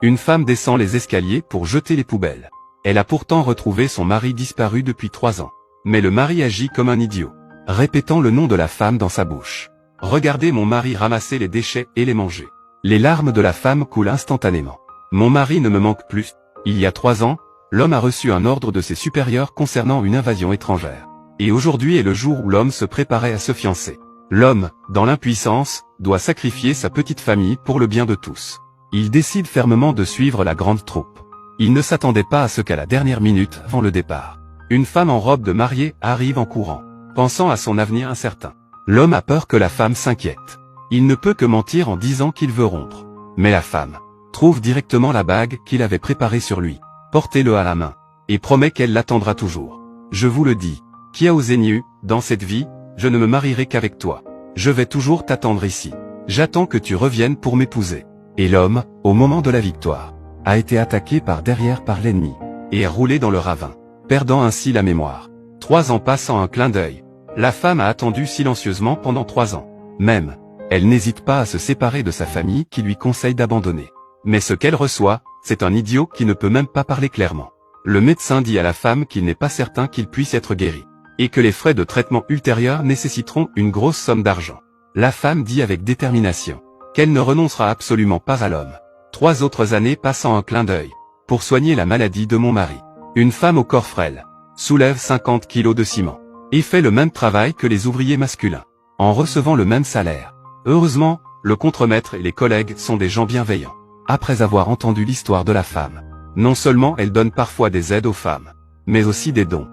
Une femme descend les escaliers pour jeter les poubelles. Elle a pourtant retrouvé son mari disparu depuis 3 ans. Mais le mari agit comme un idiot, répétant le nom de la femme dans sa bouche. Regardez mon mari ramasser les déchets et les manger. Les larmes de la femme coulent instantanément. Mon mari ne me manque plus. Il y a 3 ans, l'homme a reçu un ordre de ses supérieurs concernant une invasion étrangère. Et aujourd'hui est le jour où l'homme se préparait à se fiancer. L'homme, dans l'impuissance, doit sacrifier sa petite famille pour le bien de tous. Il décide fermement de suivre la grande troupe. Il ne s'attendait pas à ce qu'à la dernière minute avant le départ, une femme en robe de mariée arrive en courant, pensant à son avenir incertain. L'homme a peur que la femme s'inquiète. Il ne peut que mentir en disant qu'il veut rompre. Mais la femme trouve directement la bague qu'il avait préparée sur lui, portez-le à la main, et promet qu'elle l'attendra toujours. Je vous le dis, qui a osé nier, dans cette vie, je ne me marierai qu'avec toi. Je vais toujours t'attendre ici. J'attends que tu reviennes pour m'épouser. Et l'homme, au moment de la victoire, a été attaqué par derrière par l'ennemi, et est roulé dans le ravin, perdant ainsi la mémoire. 3 ans passent en un clin d'œil. La femme a attendu silencieusement pendant 3 ans. Même, elle n'hésite pas à se séparer de sa famille qui lui conseille d'abandonner. Mais ce qu'elle reçoit, c'est un idiot qui ne peut même pas parler clairement. Le médecin dit à la femme qu'il n'est pas certain qu'il puisse être guéri, et que les frais de traitement ultérieurs nécessiteront une grosse somme d'argent. La femme dit avec détermination qu'elle ne renoncera absolument pas à l'homme. 3 autres années passent en un clin d'œil. Pour soigner la maladie de mon mari, une femme au corps frêle soulève 50 kilos de ciment et fait le même travail que les ouvriers masculins, en recevant le même salaire. Heureusement, le contremaître et les collègues sont des gens bienveillants. Après avoir entendu l'histoire de la femme, non seulement elle donne parfois des aides aux femmes, mais aussi des dons.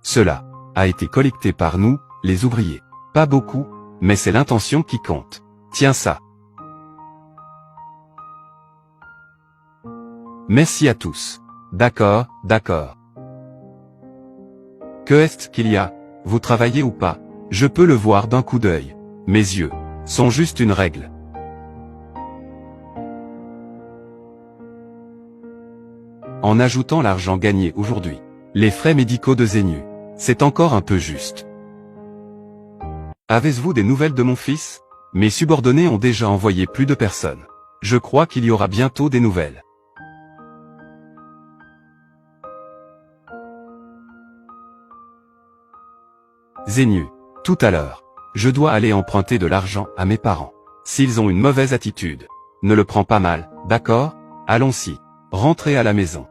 Cela a été collecté par nous, les ouvriers. Pas beaucoup, mais c'est l'intention qui compte. Tiens ça. Merci à tous. D'accord, d'accord. Que est-ce qu'il y a? Vous travaillez ou pas? Je peux le voir d'un coup d'œil. Mes yeux sont juste une règle. En ajoutant l'argent gagné aujourd'hui, les frais médicaux de Zenu, c'est encore un peu juste. Avez-vous des nouvelles de mon fils? Mes subordonnés ont déjà envoyé plus de personnes. Je crois qu'il y aura bientôt des nouvelles. Zenu, tout à l'heure, je dois aller emprunter de l'argent à mes parents. S'ils ont une mauvaise attitude, ne le prends pas mal, d'accord? Allons-y, rentrez à la maison.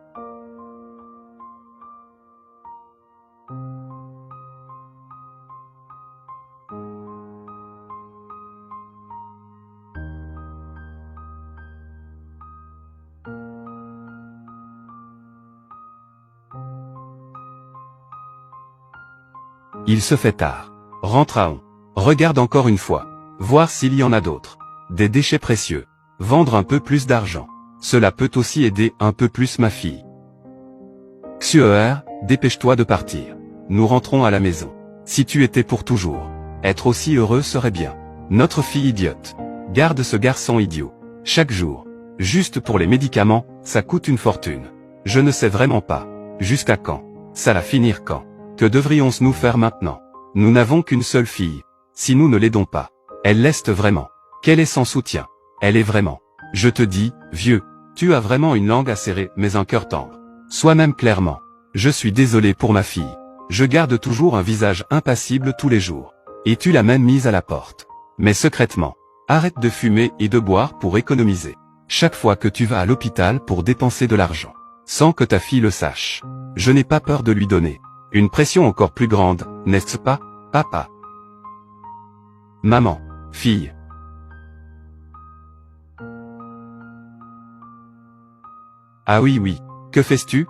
Il se fait tard. Rentre à on. Regarde encore une fois. Voir s'il y en a d'autres. Des déchets précieux. Vendre un peu plus d'argent. Cela peut aussi aider un peu plus ma fille. Xuer, dépêche-toi de partir. Nous rentrons à la maison. Si tu étais pour toujours, être aussi heureux serait bien. Notre fille idiote. Garde ce garçon idiot. Chaque jour. Juste pour les médicaments, ça coûte une fortune. Je ne sais vraiment pas. Jusqu'à quand? Ça va finir quand? Que devrions-nous faire maintenant? Nous n'avons qu'une seule fille. Si nous ne l'aidons pas, elle l'est vraiment. Quel est son soutien? Elle est vraiment. Je te dis, vieux, tu as vraiment une langue acérée mais un cœur tendre. Sois même clairement. Je suis désolé pour ma fille. Je garde toujours un visage impassible tous les jours. Et tu l'as même mise à la porte. Mais secrètement, arrête de fumer et de boire pour économiser. Chaque fois que tu vas à l'hôpital pour dépenser de l'argent, sans que ta fille le sache, je n'ai pas peur de lui donner une pression encore plus grande, n'est-ce pas, papa? Maman, fille. Ah oui oui, que fais-tu?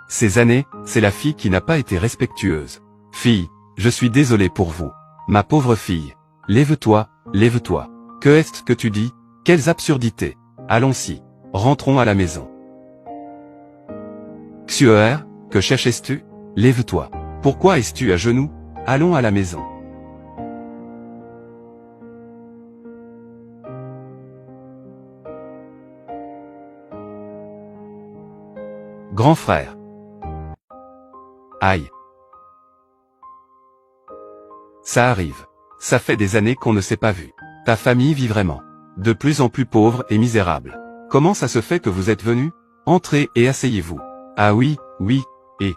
Ces années, c'est la fille qui n'a pas été respectueuse. Fille, je suis désolé pour vous. Ma pauvre fille. Lève-toi, lève-toi. Que est-ce que tu dis? Quelles absurdités. Allons-y. Rentrons à la maison. Xuer, que cherches-tu? Lève-toi. Pourquoi es-tu à genoux? Allons à la maison. Grand frère. Aïe. Ça arrive. Ça fait des années qu'on ne s'est pas vu. Ta famille vit vraiment. De plus en plus pauvre et misérable. Comment ça se fait que vous êtes venu? Entrez et asseyez-vous. Ah oui, oui, et...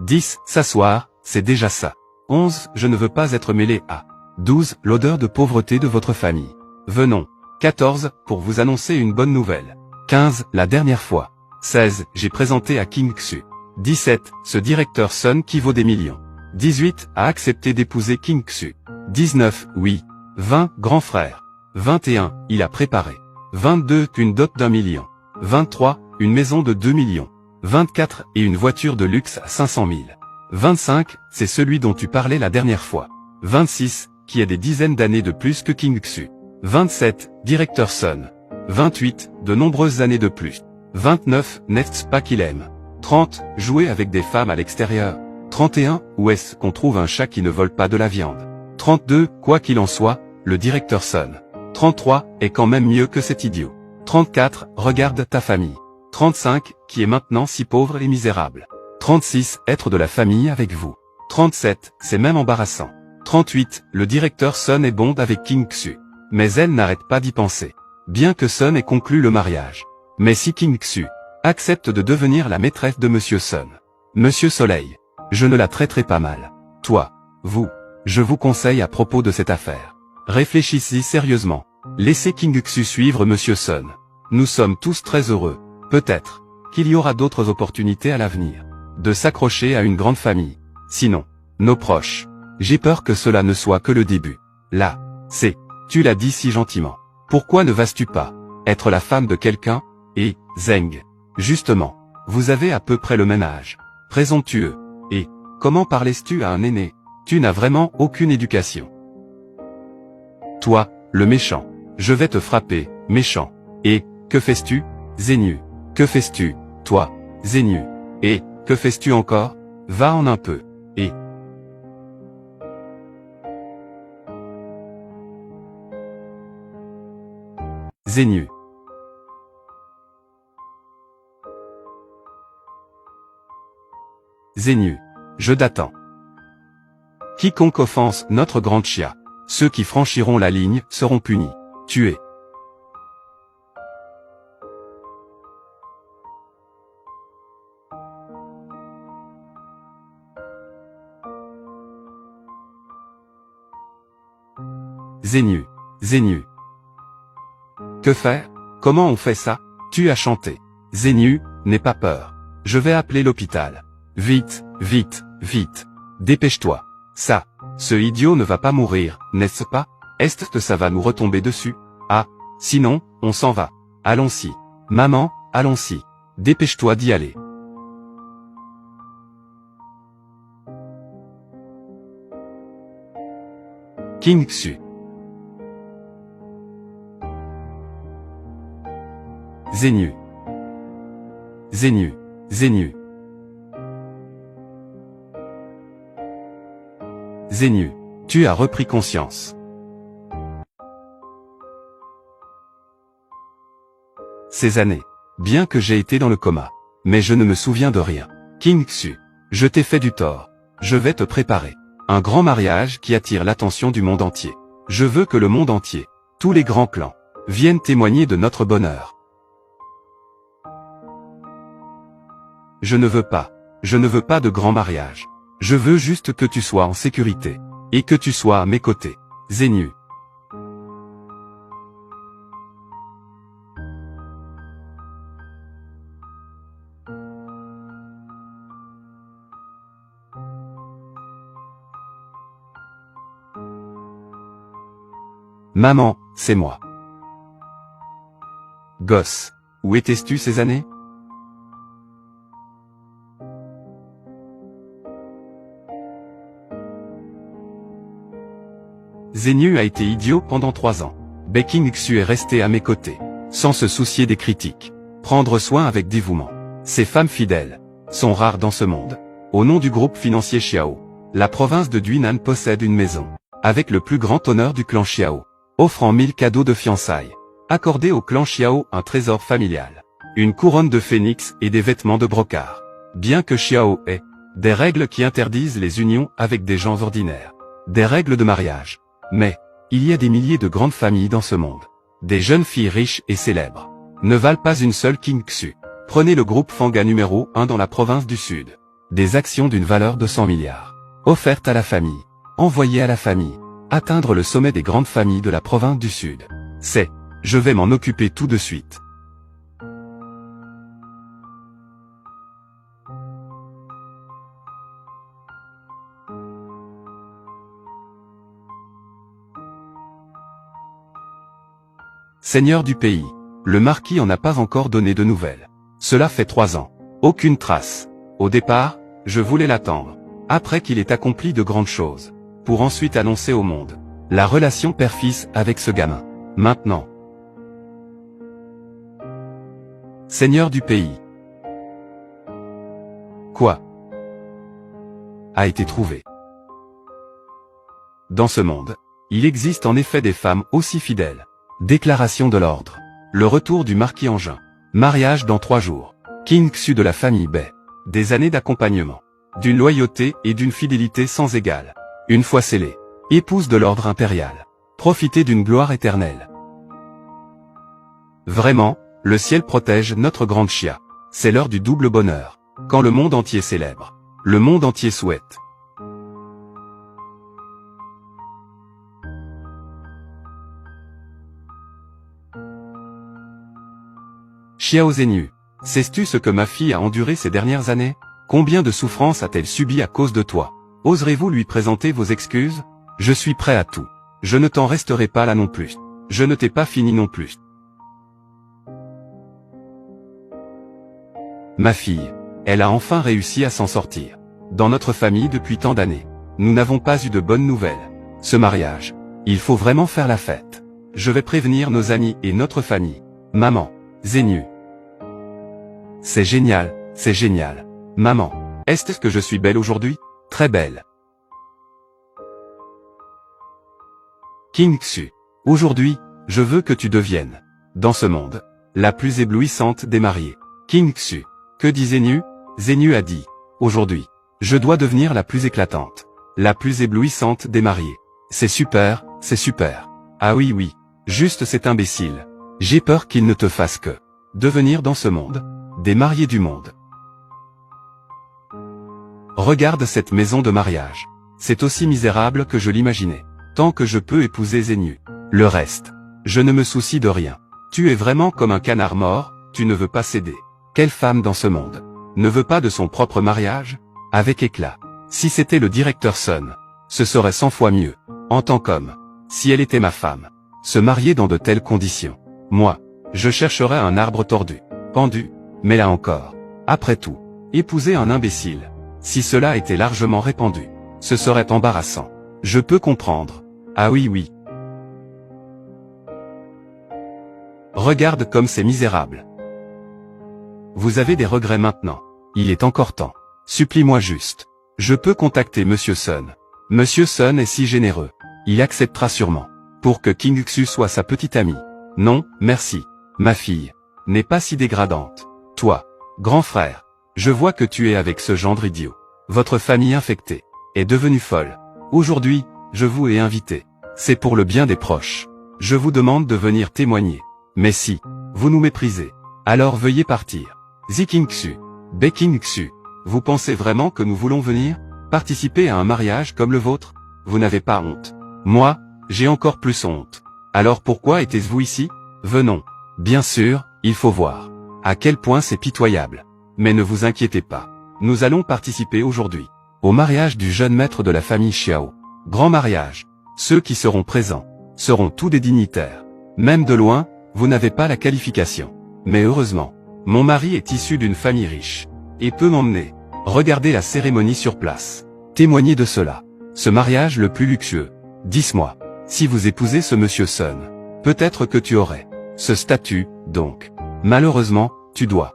10. S'asseoir, c'est déjà ça. 11. Je ne veux pas être mêlé à. 12. L'odeur de pauvreté de votre famille. Venons. 14. Pour vous annoncer une bonne nouvelle. 15. La dernière fois. 16. J'ai présenté à King Xu. 17. Ce directeur Sun qui vaut des millions. 18. A accepté d'épouser King Xu. 19. Oui. 20. Grand frère. 21. Il a préparé. 22. Une dot d'1 million. 23. Une maison de 2 millions. 24. Et une voiture de luxe à 500 000. 25. C'est celui dont tu parlais la dernière fois. 26. Qui a des dizaines d'années de plus que King Xu. 27. Directeur Sun. 28. De nombreuses années de plus. 29. N'est-ce pas qu'il aime? 30. Jouer avec des femmes à l'extérieur. 31. Où est-ce qu'on trouve un chat qui ne vole pas de la viande? 32. Quoi qu'il en soit, le directeur Sun. 33. Est quand même mieux que cet idiot. 34. Regarde ta famille. 35. Qui est maintenant si pauvre et misérable. 36. Être de la famille avec vous. 37. C'est même embarrassant. 38. Le directeur Sun est bond avec King Xu. Mais elle n'arrête pas d'y penser. Bien que Sun ait conclu le mariage. Mais si King Xu accepte de devenir la maîtresse de Monsieur Sun. Monsieur Soleil. Je ne la traiterai pas mal. Toi. Vous. Je vous conseille à propos de cette affaire. Réfléchissez sérieusement. Laissez King Xu suivre Monsieur Sun. Nous sommes tous très heureux. Peut-être qu'il y aura d'autres opportunités à l'avenir. De s'accrocher à une grande famille. Sinon, nos proches. J'ai peur que cela ne soit que le début. Là, c'est, tu l'as dit si gentiment. Pourquoi ne vas-tu pas être la femme de quelqu'un? Et, Zeng. Justement, vous avez à peu près le même âge. Présomptueux. Et, comment parles-tu à un aîné? Tu n'as vraiment aucune éducation. Toi, le méchant. Je vais te frapper, méchant. Et, que fais-tu? Zénu. Que fais-tu, toi, Zénu? Et, que fais-tu encore? Va en un peu. Et... Zénu. Zénu. Je t'attends. Quiconque offense notre grande chia. Ceux qui franchiront la ligne seront punis. Tués. Zénu. Zénu. Que faire? Comment on fait ça? Tu as chanté. Zénu, n'aie pas peur. Je vais appeler l'hôpital. Vite, vite, vite. Dépêche-toi. Ça, ce idiot ne va pas mourir, n'est-ce pas? Est-ce que ça va nous retomber dessus? Ah, sinon, on s'en va. Allons-y. Maman, allons-y. Dépêche-toi d'y aller. King Xu. Zénu. Zénu. Zénu. Zénu. Tu as repris conscience. Ces années. Bien que j'ai été dans le coma. Mais je ne me souviens de rien. King Xu. Je t'ai fait du tort. Je vais te préparer. Un grand mariage qui attire l'attention du monde entier. Je veux que le monde entier, tous les grands clans, viennent témoigner de notre bonheur. Je ne veux pas de grand mariage. Je veux juste que tu sois en sécurité. Et que tu sois à mes côtés. Zénu. Maman, c'est moi. Gosse. Où étais-tu ces années? Zénu a été idiot pendant 3 ans. King Xu est resté à mes côtés. Sans se soucier des critiques. Prendre soin avec dévouement. Ces femmes fidèles sont rares dans ce monde. Au nom du groupe financier Xiao, la province de Duinan possède une maison. Avec le plus grand honneur du clan Xiao. Offrant 1000 cadeaux de fiançailles. Accordé au clan Xiao un trésor familial. Une couronne de phénix et des vêtements de brocart. Bien que Xiao ait des règles qui interdisent les unions avec des gens ordinaires. Des règles de mariage. Mais, Il y a des milliers de grandes familles dans ce monde. Des jeunes filles riches et célèbres ne valent pas une seule King Xu. Prenez le groupe Fanga numéro 1 dans la province du Sud. Des actions d'une valeur de 100 milliards. Offertes à la famille. Envoyées à la famille. Atteindre le sommet des grandes familles de la province du Sud. Je vais m'en occuper tout de suite. Seigneur du pays. Le marquis en a pas encore donné de nouvelles. Cela fait 3 ans. Aucune trace. Au départ, je voulais l'attendre. Après qu'il ait accompli de grandes choses. Pour ensuite annoncer au monde. La relation père-fils avec ce gamin. Maintenant. Seigneur du pays. Quoi a été trouvé? Dans ce monde, il existe en effet des femmes aussi fidèles. Déclaration de l'ordre. Le retour du marquis Engin. Mariage dans 3 jours. King Xu de la famille Bai. Des années d'accompagnement. D'une loyauté et d'une fidélité sans égale. Une fois scellée. Épouse de l'ordre impérial. Profiter d'une gloire éternelle. Vraiment, le ciel protège notre grande Chia. C'est l'heure du double bonheur. Quand le monde entier célèbre. Le monde entier souhaite. Xiao Zhenyu, sais-tu ce que ma fille a enduré ces dernières années? Combien de souffrances a-t-elle subi à cause de toi? Oserez-vous lui présenter vos excuses? Je suis prêt à tout. Je ne t'en resterai pas là non plus. Je ne t'ai pas fini non plus. Ma fille, elle a enfin réussi à s'en sortir. Dans notre famille depuis tant d'années, nous n'avons pas eu de bonnes nouvelles. Ce mariage, il faut vraiment faire la fête. Je vais prévenir nos amis et notre famille. Maman, Zhenyu. C'est génial, c'est génial. Maman, est-ce que je suis belle aujourd'hui? Très belle. King Xu. Aujourd'hui, je veux que tu deviennes, dans ce monde, la plus éblouissante des mariées. King Xu. Que dit Zhenyu? Zhenyu a dit, aujourd'hui, je dois devenir la plus éclatante, la plus éblouissante des mariées. C'est super, c'est super. Ah oui oui, juste cet imbécile. J'ai peur qu'il ne te fasse que devenir dans ce monde, des mariés du monde. Regarde cette maison de mariage. C'est aussi misérable que je l'imaginais. Tant que je peux épouser Zhenyu. Le reste, je ne me soucie de rien. Tu es vraiment comme un canard mort, tu ne veux pas céder. Quelle femme dans ce monde ne veut pas de son propre mariage? Avec éclat. Si c'était le directeur Sun, ce serait 100 fois mieux. En tant qu'homme, si elle était ma femme, se marier dans de telles conditions. Moi, je chercherais un arbre tordu, pendu, mais là encore. Après tout, épouser un imbécile. Si cela était largement répandu, ce serait embarrassant. Je peux comprendre. Ah oui oui. Regarde comme c'est misérable. Vous avez des regrets maintenant. Il est encore temps. Supplie-moi juste. Je peux contacter Monsieur Sun. Monsieur Sun est si généreux. Il acceptera sûrement. Pour que King Xu soit sa petite amie. Non, merci. Ma fille n'est pas si dégradante. Toi, grand frère, je vois que tu es avec ce gendre idiot. Votre famille infectée est devenue folle. Aujourd'hui, je vous ai invité. C'est pour le bien des proches. Je vous demande de venir témoigner. Mais si vous nous méprisez, alors veuillez partir. King Xu, Bai King Xu, vous pensez vraiment que nous voulons venir participer à un mariage comme le vôtre? Vous n'avez pas honte. Moi, j'ai encore plus honte. Alors pourquoi étiez-vous ici? Venons. Bien sûr, il faut voir à quel point c'est pitoyable. Mais ne vous inquiétez pas. Nous allons participer aujourd'hui au mariage du jeune maître de la famille Xiao. Grand mariage. Ceux qui seront présents seront tous des dignitaires. Même de loin, vous n'avez pas la qualification. Mais heureusement, mon mari est issu d'une famille riche et peut m'emmener. Regardez la cérémonie sur place. Témoignez de cela. Ce mariage le plus luxueux. Dis-moi, si vous épousez ce monsieur Sun, peut-être que tu aurais ce statut, donc. Malheureusement, tu dois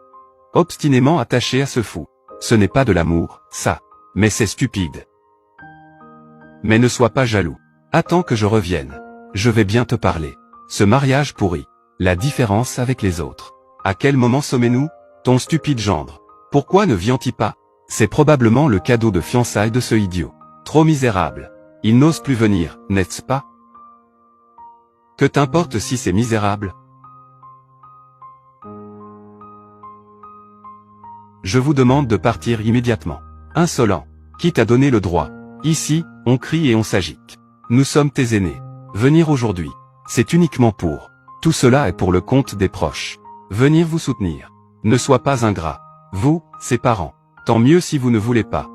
obstinément attaché à ce fou. Ce n'est pas de l'amour, ça. Mais c'est stupide. Mais ne sois pas jaloux. Attends que je revienne. Je vais bien te parler. Ce mariage pourri. La différence avec les autres. À quel moment sommes-nous? Ton stupide gendre. Pourquoi ne vient-il pas? C'est probablement le cadeau de fiançailles de ce idiot. Trop misérable. Il n'ose plus venir, n'est-ce pas? Que t'importe si c'est misérable? Je vous demande de partir immédiatement. Insolent. Qui t'a donné le droit? Ici, on crie et on s'agite. Nous sommes tes aînés. Venir aujourd'hui, c'est uniquement pour. Tout cela est pour le compte des proches. Venir vous soutenir. Ne sois pas ingrat. Vous, ses parents. Tant mieux si vous ne voulez pas.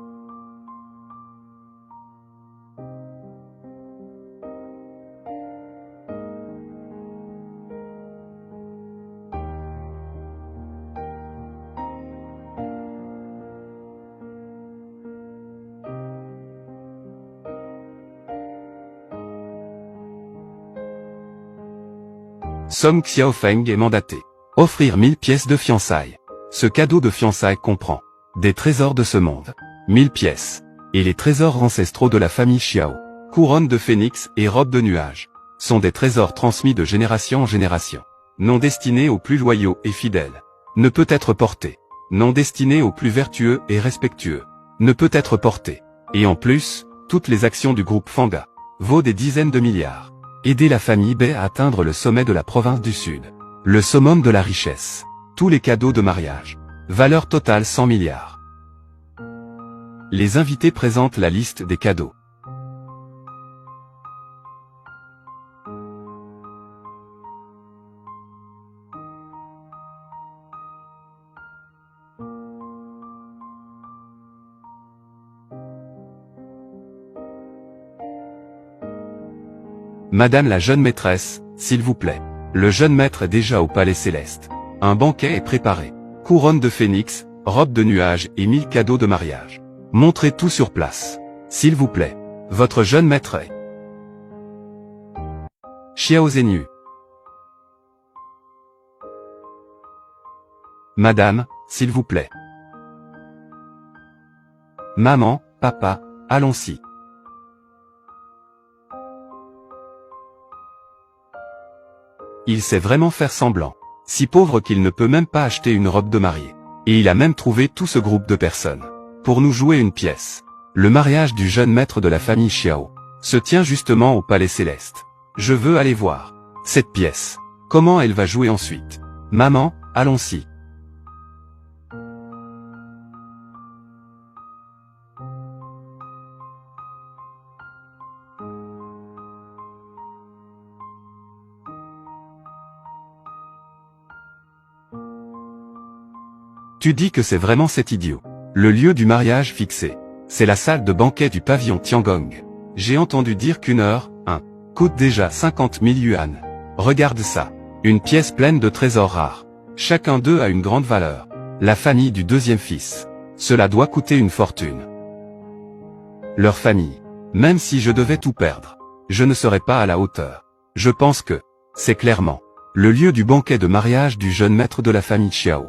Song Xiaofeng est mandaté. Offrir 1000 pièces de fiançailles. Ce cadeau de fiançailles comprend des trésors de ce monde, 1000 pièces, et les trésors ancestraux de la famille Xiao. Couronne de phénix et robe de nuage sont des trésors transmis de génération en génération. Non destinés aux plus loyaux et fidèles. Ne peut être porté. Non destiné aux plus vertueux et respectueux. Ne peut être porté. Et en plus, toutes les actions du groupe Fanga vaut des dizaines de milliards. Aider la famille Bei à atteindre le sommet de la province du Sud. Le summum de la richesse. Tous les cadeaux de mariage. Valeur totale 100 milliards. Les invités présentent la liste des cadeaux. Madame la jeune maîtresse, s'il vous plaît. Le jeune maître est déjà au palais céleste. Un banquet est préparé. Couronne de phénix, robe de nuage et 1000 cadeaux de mariage. Montrez tout sur place. S'il vous plaît. Votre jeune maître est Xiao Zhenyu. Madame, s'il vous plaît. Maman, papa, allons-y. Il sait vraiment faire semblant. Si pauvre qu'il ne peut même pas acheter une robe de mariée. Et il a même trouvé tout ce groupe de personnes. Pour nous jouer une pièce. Le mariage du jeune maître de la famille Xiao se tient justement au palais céleste. Je veux aller voir cette pièce. Comment elle va jouer ensuite? Maman, allons-y. Tu dis que c'est vraiment cet idiot. Le lieu du mariage fixé. C'est la salle de banquet du pavillon Tiangong. J'ai entendu dire qu'une heure, coûte déjà 50 000 yuan. Regarde ça. Une pièce pleine de trésors rares. Chacun d'eux a une grande valeur. La famille du deuxième fils. Cela doit coûter une fortune. Leur famille. Même si je devais tout perdre, je ne serais pas à la hauteur. Je pense que c'est clairement le lieu du banquet de mariage du jeune maître de la famille Xiao.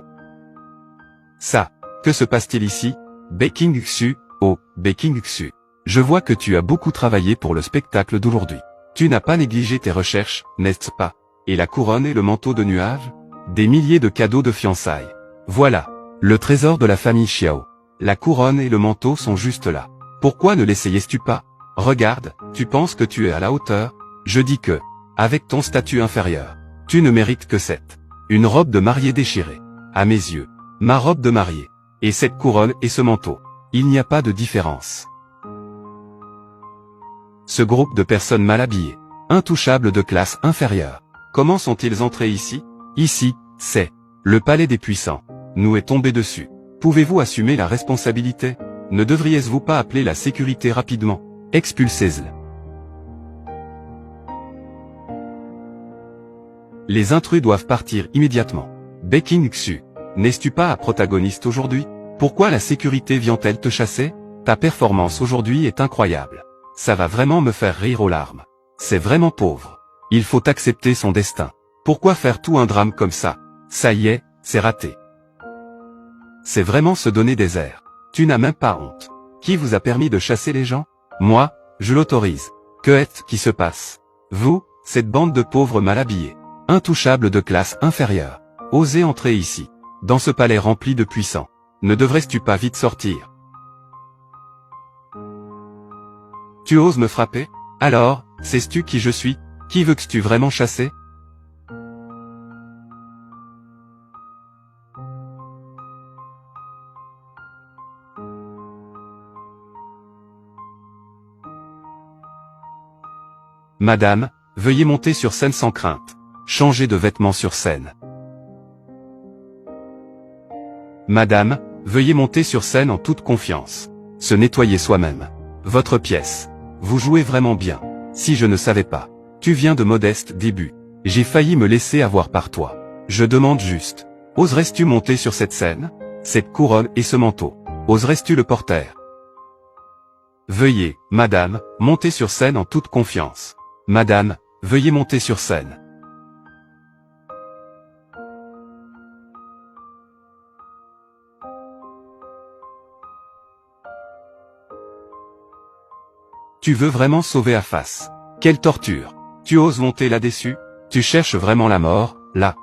Ça, que se passe-t-il ici? Beking Xu, oh, Beking Xu. Je vois que tu as beaucoup travaillé pour le spectacle d'aujourd'hui. Tu n'as pas négligé tes recherches, n'est-ce pas? Et la couronne et le manteau de nuage? Des milliers de cadeaux de fiançailles. Voilà, le trésor de la famille Xiao. La couronne et le manteau sont juste là. Pourquoi ne l'essayais-tu pas? Regarde, tu penses que tu es à la hauteur? Je dis que, avec ton statut inférieur, tu ne mérites que cette. Une robe de mariée déchirée. À mes yeux. Ma robe de mariée, et cette couronne et ce manteau. Il n'y a pas de différence. Ce groupe de personnes mal habillées, intouchables de classe inférieure, comment sont-ils entrés ici? Ici, c'est le palais des puissants. Nous est tombé dessus. Pouvez-vous assumer la responsabilité? Ne devriez-vous pas appeler la sécurité rapidement? Expulsez-les. Les intrus doivent partir immédiatement. Beking Xu. N'es-tu pas un protagoniste aujourd'hui? Pourquoi la sécurité vient-elle te chasser? Ta performance aujourd'hui est incroyable. Ça va vraiment me faire rire aux larmes. C'est vraiment pauvre. Il faut accepter son destin. Pourquoi faire tout un drame comme ça? Ça y est, c'est raté. C'est vraiment se donner des airs. Tu n'as même pas honte. Qui vous a permis de chasser les gens? Moi, je l'autorise. Que est-ce qui se passe? Vous, cette bande de pauvres mal habillés, intouchables de classe inférieure, osez entrer ici. Dans ce palais rempli de puissants. Ne devrais-tu pas vite sortir? Tu oses me frapper? Alors, sais-tu qui je suis? Qui veux-tu vraiment chasser? Madame, veuillez monter sur scène sans crainte. Changez de vêtements sur scène. Madame, veuillez monter sur scène en toute confiance. Se nettoyer soi-même. Votre pièce. Vous jouez vraiment bien. Si je ne savais pas. Tu viens de modestes débuts. J'ai failli me laisser avoir par toi. Je demande juste. Oserais-tu monter sur cette scène? Cette couronne et ce manteau. Oserais-tu le porter? Veuillez, madame, monter sur scène en toute confiance. Madame, veuillez monter sur scène. Tu veux vraiment sauver Aphas? Quelle torture! Tu oses monter là-dessus? Tu cherches vraiment la mort, là?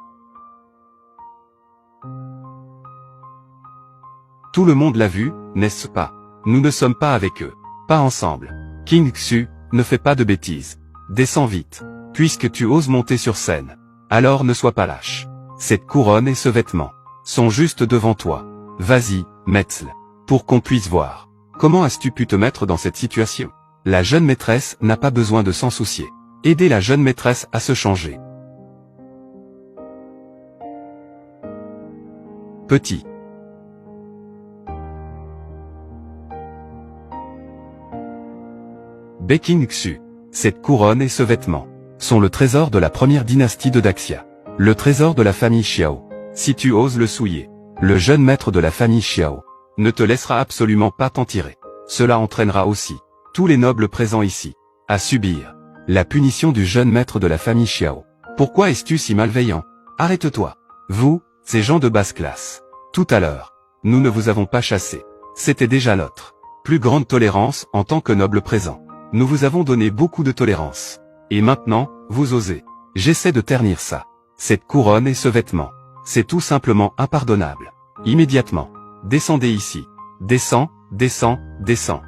Tout le monde l'a vu, n'est-ce pas? Nous ne sommes pas avec eux. Pas ensemble. King Xu, ne fais pas de bêtises. Descends vite. Puisque tu oses monter sur scène. Alors ne sois pas lâche. Cette couronne et ce vêtement sont juste devant toi. Vas-y, mets-le. Pour qu'on puisse voir. Comment as-tu pu te mettre dans cette situation? La jeune maîtresse n'a pas besoin de s'en soucier. Aidez la jeune maîtresse à se changer. Petit. King Xu. Cette couronne et ce vêtement sont le trésor de la première dynastie de Daxia. Le trésor de la famille Xiao. Si tu oses le souiller, le jeune maître de la famille Xiao ne te laissera absolument pas t'en tirer. Cela entraînera aussi tous les nobles présents ici à subir la punition du jeune maître de la famille Xiao. Pourquoi es-tu si malveillant? Arrête-toi. Vous, ces gens de basse classe. Tout à l'heure, nous ne vous avons pas chassé. C'était déjà notre plus grande tolérance en tant que noble présent. Nous vous avons donné beaucoup de tolérance. Et maintenant, vous osez. J'essaie de ternir ça. Cette couronne et ce vêtement. C'est tout simplement impardonnable. Immédiatement. Descendez ici. Descends, descends, descends.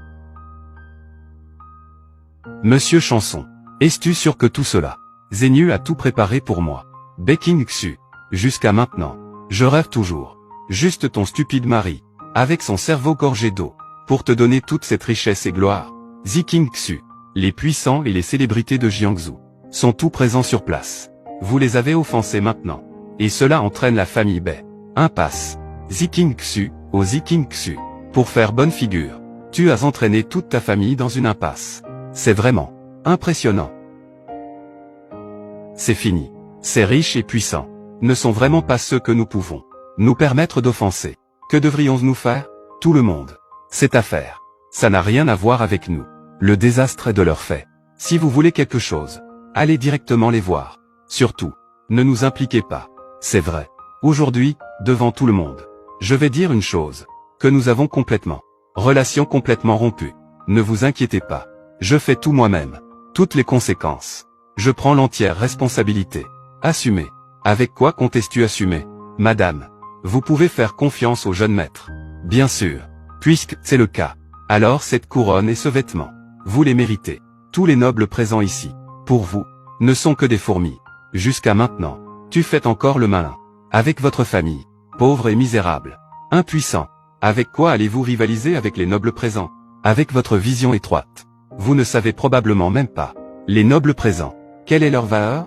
Monsieur Chanson. Es-tu sûr que tout cela? Zhenyu a tout préparé pour moi. King Xu. Jusqu'à maintenant. Je rêve toujours. Juste ton stupide mari. Avec son cerveau gorgé d'eau. Pour te donner toute cette richesse et gloire. King Xu. Les puissants et les célébrités de Jiangsu sont tous présents sur place. Vous les avez offensés maintenant. Et cela entraîne la famille Bei. Impasse. King Xu, au King Xu. Pour faire bonne figure. Tu as entraîné toute ta famille dans une impasse. C'est vraiment impressionnant. C'est fini. Ces riches et puissants ne sont vraiment pas ceux que nous pouvons nous permettre d'offenser. Que devrions-nous faire? Tout le monde. Cette affaire. Ça n'a rien à voir avec nous. Le désastre est de leur fait. Si vous voulez quelque chose, allez directement les voir. Surtout, ne nous impliquez pas. C'est vrai. Aujourd'hui, devant tout le monde, je vais dire une chose. Que nous avons relation complètement rompue. Ne vous inquiétez pas. Je fais tout moi-même. Toutes les conséquences. Je prends l'entière responsabilité. Assumez. Avec quoi comptes-tu assumer? Madame, vous pouvez faire confiance au jeune maître. Bien sûr. Puisque c'est le cas. Alors cette couronne et ce vêtement, vous les méritez. Tous les nobles présents ici, pour vous, ne sont que des fourmis. Jusqu'à maintenant, tu fais encore le malin. Avec votre famille, pauvre et misérable, impuissant. Avec quoi allez-vous rivaliser avec les nobles présents? Avec votre vision étroite. Vous ne savez probablement même pas. Les nobles présents, quelle est leur valeur?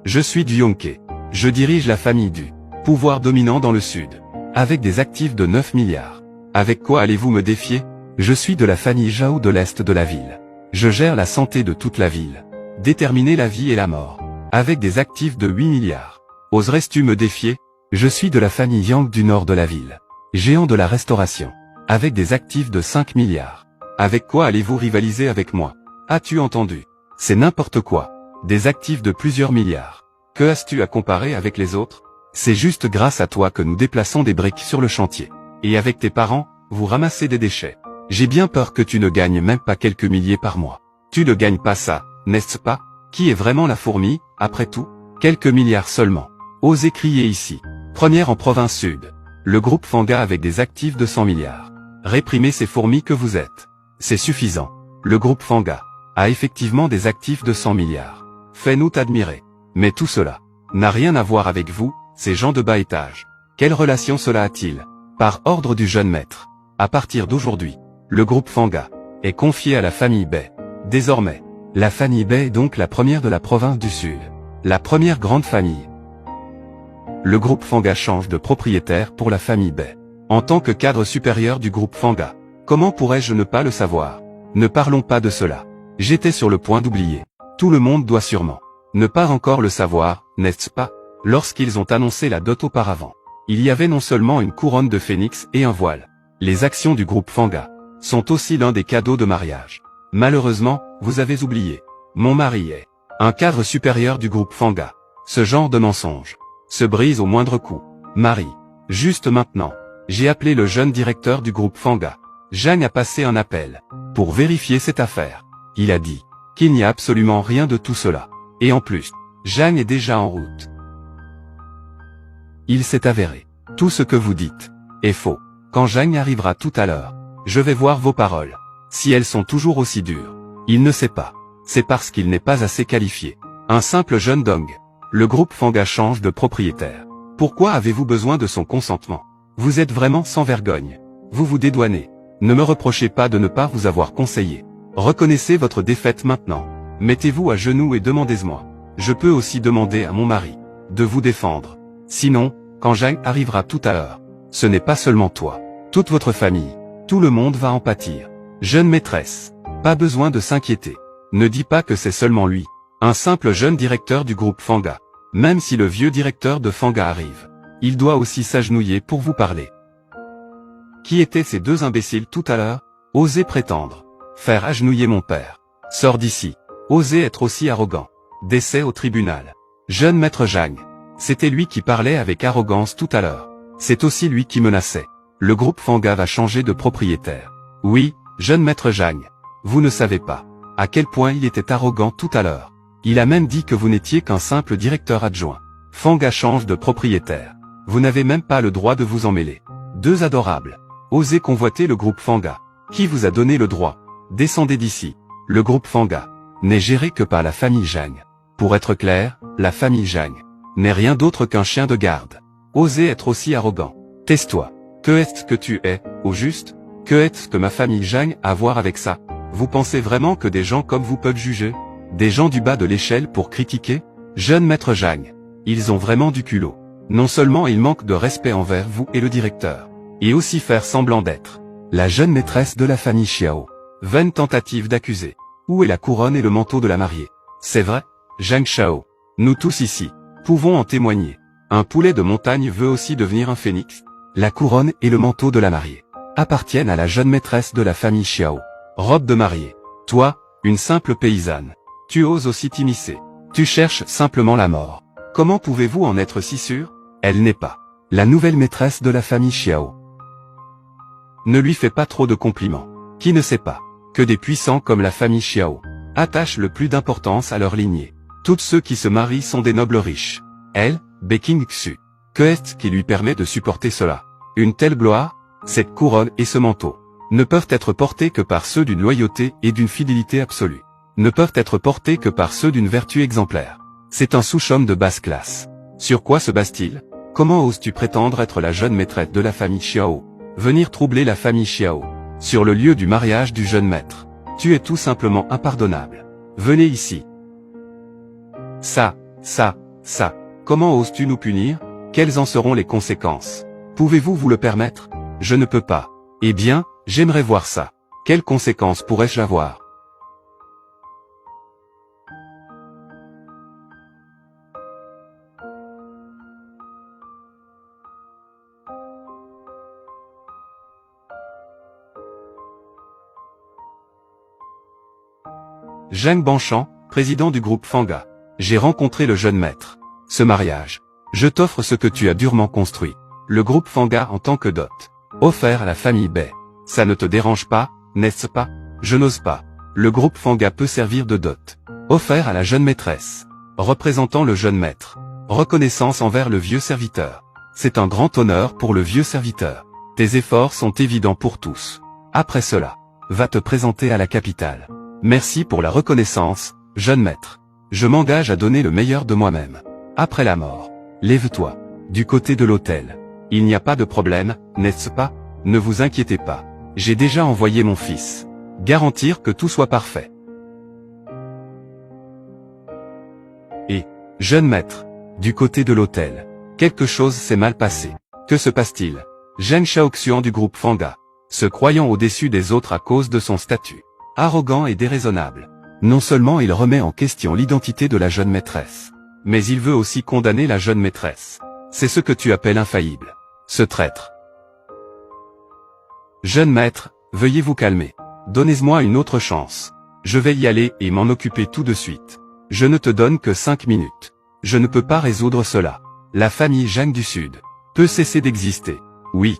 Je suis du Yonke. Je dirige la famille du pouvoir dominant dans le sud. Avec des actifs de 9 milliards. Avec quoi allez-vous me défier? Je suis de la famille Zhao de l'est de la ville. Je gère la santé de toute la ville. Déterminer la vie et la mort. Avec des actifs de 8 milliards. Oserais-tu me défier? Je suis de la famille Yang du nord de la ville. Géant de la restauration. Avec des actifs de 5 milliards. Avec quoi allez-vous rivaliser avec moi? As-tu entendu? C'est n'importe quoi. Des actifs de plusieurs milliards. Que as-tu à comparer avec les autres? C'est juste grâce à toi que nous déplaçons des briques sur le chantier. Et avec tes parents, vous ramassez des déchets. J'ai bien peur que tu ne gagnes même pas quelques milliers par mois. Tu ne gagnes pas ça, n'est-ce pas? Qui est vraiment la fourmi, après tout? Quelques milliards seulement. Osez crier ici. Première en province sud. Le groupe Fanga avec des actifs de 100 milliards. Réprimez ces fourmis que vous êtes. C'est suffisant. Le groupe Fanga a effectivement des actifs de 100 milliards. Fait-nous admirer. Mais tout cela n'a rien à voir avec vous, ces gens de bas étage. Quelle relation cela a-t-il? Par ordre du jeune maître, à partir d'aujourd'hui, le groupe Fanga est confié à la famille Bay. Désormais, la famille Bay est donc la première de la province du Sud. La première grande famille. Le groupe Fanga change de propriétaire pour la famille Bay. En tant que cadre supérieur du groupe Fanga, comment pourrais-je ne pas le savoir? Ne parlons pas de cela. J'étais sur le point d'oublier. Tout le monde doit sûrement ne pas encore le savoir, n'est-ce pas? Lorsqu'ils ont annoncé la dot auparavant, il y avait non seulement une couronne de phénix et un voile. Les actions du groupe Fanga sont aussi l'un des cadeaux de mariage. Malheureusement, vous avez oublié. Mon mari est un cadre supérieur du groupe Fanga. Ce genre de mensonge se brise au moindre coup. Marie, juste maintenant, j'ai appelé le jeune directeur du groupe Fanga. Zhang a passé un appel pour vérifier cette affaire. Il a dit qu'il n'y a absolument rien de tout cela. Et en plus, Zhang est déjà en route. Il s'est avéré. Tout ce que vous dites est faux. Quand Zhang arrivera tout à l'heure, je vais voir vos paroles. Si elles sont toujours aussi dures, il ne sait pas. C'est parce qu'il n'est pas assez qualifié. Un simple jeune dong. Le groupe Fanga change de propriétaire. Pourquoi avez-vous besoin de son consentement? Vous êtes vraiment sans vergogne. Vous vous dédouanez. Ne me reprochez pas de ne pas vous avoir conseillé. Reconnaissez votre défaite maintenant. Mettez-vous à genoux et demandez-moi. Je peux aussi demander à mon mari de vous défendre. Sinon, quand Zhang arrivera tout à l'heure, ce n'est pas seulement toi, toute votre famille, tout le monde va en pâtir. Jeune maîtresse, pas besoin de s'inquiéter. Ne dis pas que c'est seulement lui, un simple jeune directeur du groupe Fanga. Même si le vieux directeur de Fanga arrive, il doit aussi s'agenouiller pour vous parler. Qui étaient ces deux imbéciles tout à l'heure? Oser prétendre faire agenouiller mon père. Sors d'ici. Oser être aussi arrogant. Décès au tribunal. Jeune maître Zhang. C'était lui qui parlait avec arrogance tout à l'heure. C'est aussi lui qui menaçait. Le groupe Fanga va changer de propriétaire. Oui, jeune maître Zhang. Vous ne savez pas à quel point il était arrogant tout à l'heure. Il a même dit que vous n'étiez qu'un simple directeur adjoint. Fanga change de propriétaire. Vous n'avez même pas le droit de vous en mêler. Deux adorables. Osez convoiter le groupe Fanga. Qui vous a donné le droit? Descendez d'ici. Le groupe Fanga n'est géré que par la famille Zhang. Pour être clair, la famille Zhang n'est rien d'autre qu'un chien de garde. Osez être aussi arrogant. Tais-toi. Que est-ce que tu es, au juste? Que est-ce que ma famille Zhang a à voir avec ça? Vous pensez vraiment que des gens comme vous peuvent juger? Des gens du bas de l'échelle pour critiquer? Jeune maître Zhang, ils ont vraiment du culot. Non seulement ils manquent de respect envers vous et le directeur, et aussi faire semblant d'être la jeune maîtresse de la famille Xiao. Vaine tentative d'accuser. Où est la couronne et le manteau de la mariée? C'est vrai, Zhang Xiao. Nous tous ici pouvons en témoigner. Un poulet de montagne veut aussi devenir un phénix. La couronne et le manteau de la mariée appartiennent à la jeune maîtresse de la famille Xiao. Robe de mariée. Toi, une simple paysanne. Tu oses aussi t'immiscer. Tu cherches simplement la mort. Comment pouvez-vous en être si sûr? Elle n'est pas la nouvelle maîtresse de la famille Xiao. Ne lui fais pas trop de compliments. Qui ne sait pas que des puissants comme la famille Xiao attachent le plus d'importance à leur lignée. Tous ceux qui se marient sont des nobles riches. Elle, Beking Xu. Que est-ce qui lui permet de supporter cela? Une telle gloire? Cette couronne et ce manteau ne peuvent être portés que par ceux d'une loyauté et d'une fidélité absolue. Ne peuvent être portés que par ceux d'une vertu exemplaire. C'est un sous-homme de basse classe. Sur quoi se base-t-il? Comment oses-tu prétendre être la jeune maîtresse de la famille Xiao? Venir troubler la famille Xiao sur le lieu du mariage du jeune maître. Tu es tout simplement impardonnable. Venez ici. Ça. Comment oses-tu nous punir? Quelles en seront les conséquences? Pouvez-vous vous le permettre? Je ne peux pas. Eh bien, j'aimerais voir ça. Quelles conséquences pourrais-je avoir? Zhang Banchan, président du groupe Fanga. J'ai rencontré le jeune maître. Ce mariage. Je t'offre ce que tu as durement construit. Le groupe Fanga en tant que dot. Offert à la famille Bay. Ça ne te dérange pas, n'est-ce pas? Je n'ose pas. Le groupe Fanga peut servir de dot. Offert à la jeune maîtresse. Représentant le jeune maître. Reconnaissance envers le vieux serviteur. C'est un grand honneur pour le vieux serviteur. Tes efforts sont évidents pour tous. Après cela, va te présenter à la capitale. Merci pour la reconnaissance, jeune maître. Je m'engage à donner le meilleur de moi-même. Après la mort, lève-toi. Du côté de l'autel. Il n'y a pas de problème, n'est-ce pas? Ne vous inquiétez pas. J'ai déjà envoyé mon fils. Garantir que tout soit parfait. Et, jeune maître, du côté de l'autel. Quelque chose s'est mal passé. Que se passe-t-il? Zheng Shaoxian du groupe Fanga. Se croyant au-dessus des autres à cause de son statut. Arrogant et déraisonnable. Non seulement il remet en question l'identité de la jeune maîtresse, mais il veut aussi condamner la jeune maîtresse. C'est ce que tu appelles infaillible. Ce traître. Jeune maître, veuillez vous calmer. Donnez-moi une autre chance. Je vais y aller et m'en occuper tout de suite. Je ne te donne que 5 minutes. Je ne peux pas résoudre cela. La famille Zhang du Sud peut cesser d'exister. Oui.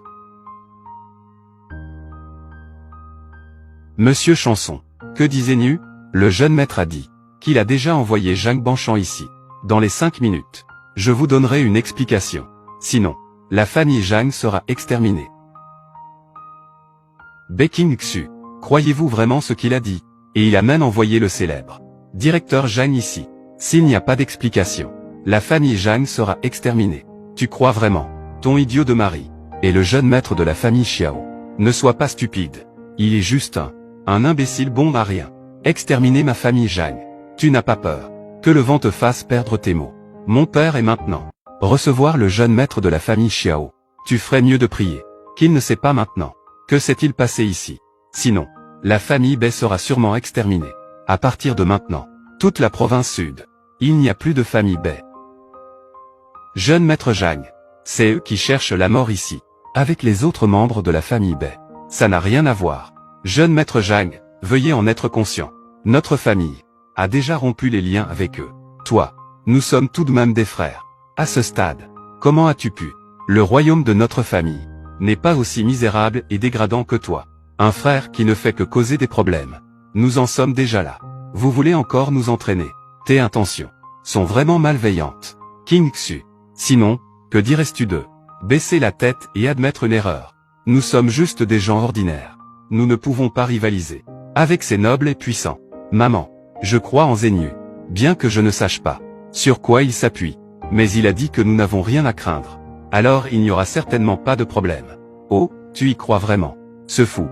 Monsieur Chanson. Que disais-tu? Le jeune maître a dit qu'il a déjà envoyé Zhang Banchan ici. Dans les 5 minutes, je vous donnerai une explication. Sinon, la famille Zhang sera exterminée. Beking Xu. Croyez-vous vraiment ce qu'il a dit? Et il a même envoyé le célèbre directeur Zhang ici. S'il n'y a pas d'explication, la famille Zhang sera exterminée. Tu crois vraiment? Ton idiot de mari. Et le jeune maître de la famille Xiao. Ne sois pas stupide. Il est juste un imbécile bon à rien. Exterminer ma famille Zhang. Tu n'as pas peur que le vent te fasse perdre tes mots. Mon père est maintenant recevoir le jeune maître de la famille Xiao. Tu ferais mieux de prier qu'il ne sait pas maintenant. Que s'est-il passé ici? Sinon, la famille Bai sera sûrement exterminée. À partir de maintenant, toute la province sud, il n'y a plus de famille Bai. Jeune maître Zhang. C'est eux qui cherchent la mort ici. Avec les autres membres de la famille Bai. Ça n'a rien à voir. Jeune maître Zhang, veuillez en être conscient. Notre famille a déjà rompu les liens avec eux. Toi, nous sommes tout de même des frères. À ce stade, comment as-tu pu? Le royaume de notre famille n'est pas aussi misérable et dégradant que toi. Un frère qui ne fait que causer des problèmes. Nous en sommes déjà là. Vous voulez encore nous entraîner? Tes intentions sont vraiment malveillantes. King Xu. Sinon, que dirais-tu de baisser la tête et admettre une erreur? Nous sommes juste des gens ordinaires. Nous ne pouvons pas rivaliser avec ces nobles et puissants. Maman, je crois en Zhenyu. Bien que je ne sache pas sur quoi il s'appuie. Mais il a dit que nous n'avons rien à craindre. Alors il n'y aura certainement pas de problème. Oh, tu y crois vraiment? Ce fou.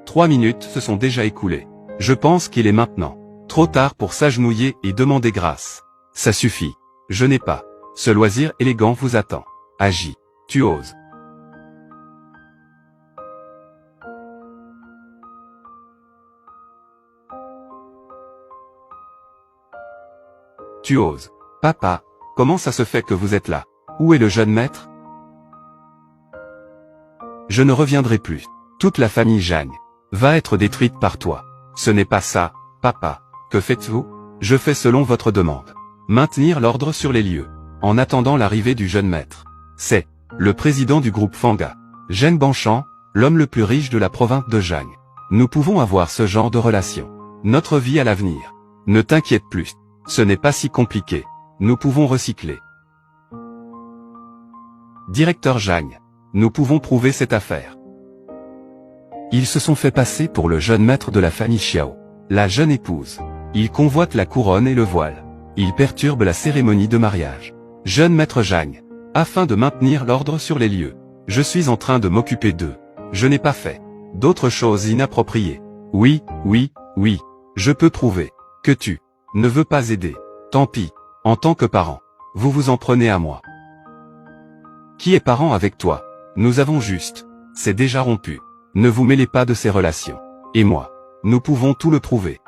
3 minutes se sont déjà écoulées. Je pense qu'il est maintenant trop tard pour s'agenouiller et demander grâce. Ça suffit. Je n'ai pas. Ce loisir élégant vous attend. Agis. Tu oses. Tu oses. Papa, comment ça se fait que vous êtes là? Où est le jeune maître? Je ne reviendrai plus. Toute la famille Zhang va être détruite par toi. Ce n'est pas ça, papa. Que faites-vous? Je fais selon votre demande. Maintenir l'ordre sur les lieux. En attendant l'arrivée du jeune maître. C'est le président du groupe Fanga. Zheng Banchan, l'homme le plus riche de la province de Zhang. Nous pouvons avoir ce genre de relation. Notre vie à l'avenir. Ne t'inquiète plus. Ce n'est pas si compliqué. Nous pouvons recycler. Directeur Zhang. Nous pouvons prouver cette affaire. Ils se sont fait passer pour le jeune maître de la famille Xiao. La jeune épouse. Ils convoitent la couronne et le voile. Ils perturbent la cérémonie de mariage. Jeune maître Zhang. Afin de maintenir l'ordre sur les lieux. Je suis en train de m'occuper d'eux. Je n'ai pas fait d'autres choses inappropriées. Oui, oui, oui. Je peux prouver que tu ne veux pas aider. Tant pis. En tant que parent, vous vous en prenez à moi. Qui est parent avec toi? Nous avons juste. C'est déjà rompu. Ne vous mêlez pas de ces relations. Et moi, nous pouvons tout le prouver.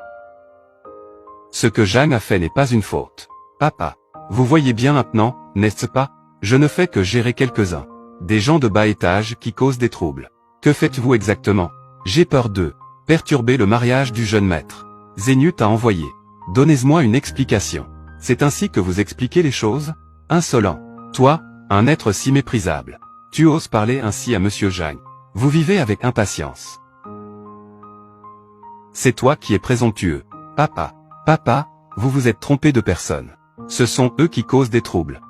Ce que Zhang a fait n'est pas une faute. Papa, vous voyez bien maintenant, n'est-ce pas? Je ne fais que gérer quelques-uns. Des gens de bas étage qui causent des troubles. Que faites-vous exactement? J'ai peur d'eux. Perturber le mariage du jeune maître. Zhenyu t'a envoyé. Donnez-moi une explication. C'est ainsi que vous expliquez les choses? Insolent. Toi, un être si méprisable. Tu oses parler ainsi à monsieur Zhang. Vous vivez avec impatience. C'est toi qui es présomptueux. Papa. Papa, vous vous êtes trompé de personne. Ce sont eux qui causent des troubles.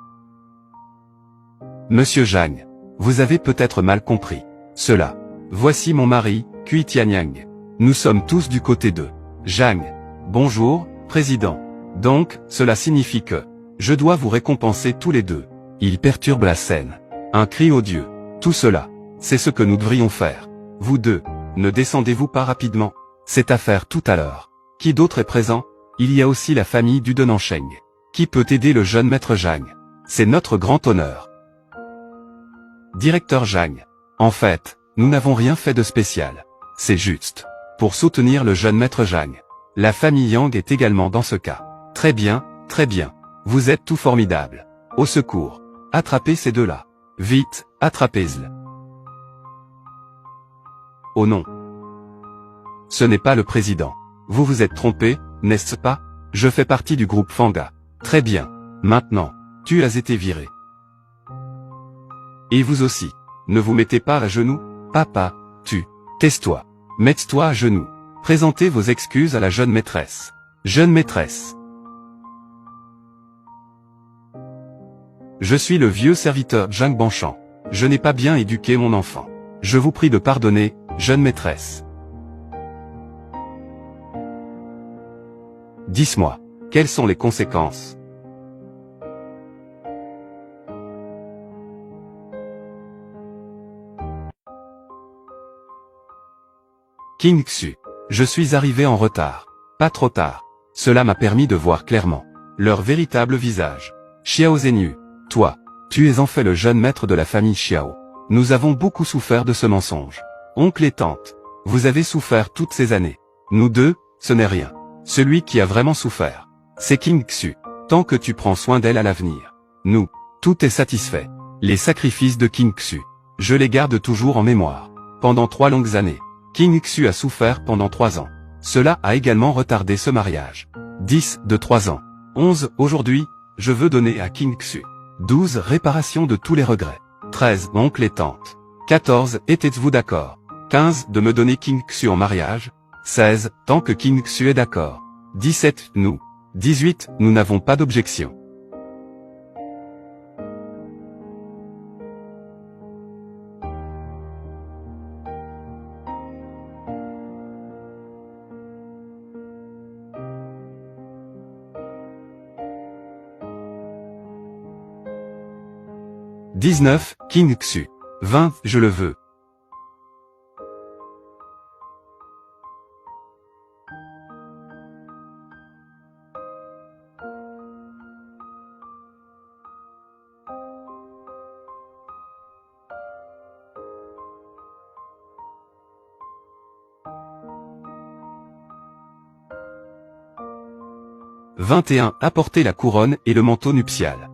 Monsieur Zhang. Vous avez peut-être mal compris. Cela. Voici mon mari, Kui Tianyang. Nous sommes tous du côté de Zhang. Bonjour, président. Donc, cela signifie que je dois vous récompenser tous les deux. Il perturbe la scène. Un cri odieux. Tout cela, c'est ce que nous devrions faire. Vous deux, ne descendez-vous pas rapidement? C'est à faire tout à l'heure. Qui d'autre est présent? Il y a aussi la famille du Denansheng. Qui peut aider le jeune maître Zhang? C'est notre grand honneur. Directeur Zhang. En fait, nous n'avons rien fait de spécial. C'est juste pour soutenir le jeune maître Zhang. La famille Yang est également dans ce cas. Très bien, très bien. Vous êtes tout formidable. Au secours. Attrapez ces deux-là. Vite, attrapez-les. Oh non. Ce n'est pas le président. Vous vous êtes trompé, n'est-ce pas? Je fais partie du groupe Fanga. Très bien. Maintenant, tu as été viré. Et vous aussi. Ne vous mettez pas à genoux. Papa, tais-toi. Mets-toi à genoux. Présentez vos excuses à la jeune maîtresse. Jeune maîtresse. Je suis le vieux serviteur Zhang Banchan. Je n'ai pas bien éduqué mon enfant. Je vous prie de pardonner, jeune maîtresse. Dis-moi, quelles sont les conséquences? King Xu. Je suis arrivé en retard. Pas trop tard. Cela m'a permis de voir clairement leur véritable visage. Xiao Zhenyu. Toi, tu es en fait le jeune maître de la famille Xiao. Nous avons beaucoup souffert de ce mensonge. Oncle et tante, vous avez souffert toutes ces années. Nous deux, ce n'est rien. Celui qui a vraiment souffert, c'est King Xu. Tant que tu prends soin d'elle à l'avenir. Nous, tout est satisfait. Les sacrifices de King Xu, je les garde toujours en mémoire. Pendant 3 longues années, King Xu a souffert pendant 3 ans. Cela a également retardé ce mariage. 10 de 3 ans. 11 aujourd'hui, je veux donner à King Xu. 12 réparation de tous les regrets. 13 oncle et tante. 14 étiez-vous d'accord? 15 de me donner King Xu en mariage. 16 tant que King Xu est d'accord. 17 nous. 18 nous n'avons pas d'objection. « 19, King Xu. 20, je le veux. » « 21, apporter la couronne et le manteau nuptial. »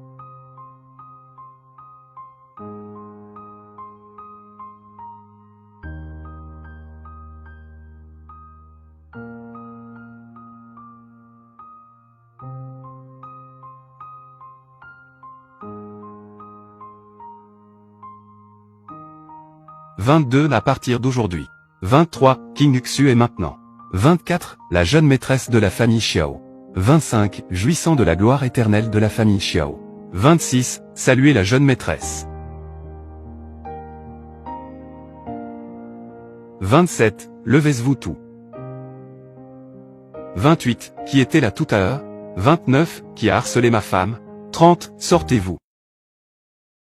« 22 à partir d'aujourd'hui. » 23, King Xu est maintenant. 24, la jeune maîtresse de la famille Xiao. 25, jouissant de la gloire éternelle de la famille Xiao. 26, saluer la jeune maîtresse. 27, levez-vous tout. 28, qui était là tout à l'heure? 29, qui a harcelé ma femme? 30, sortez-vous.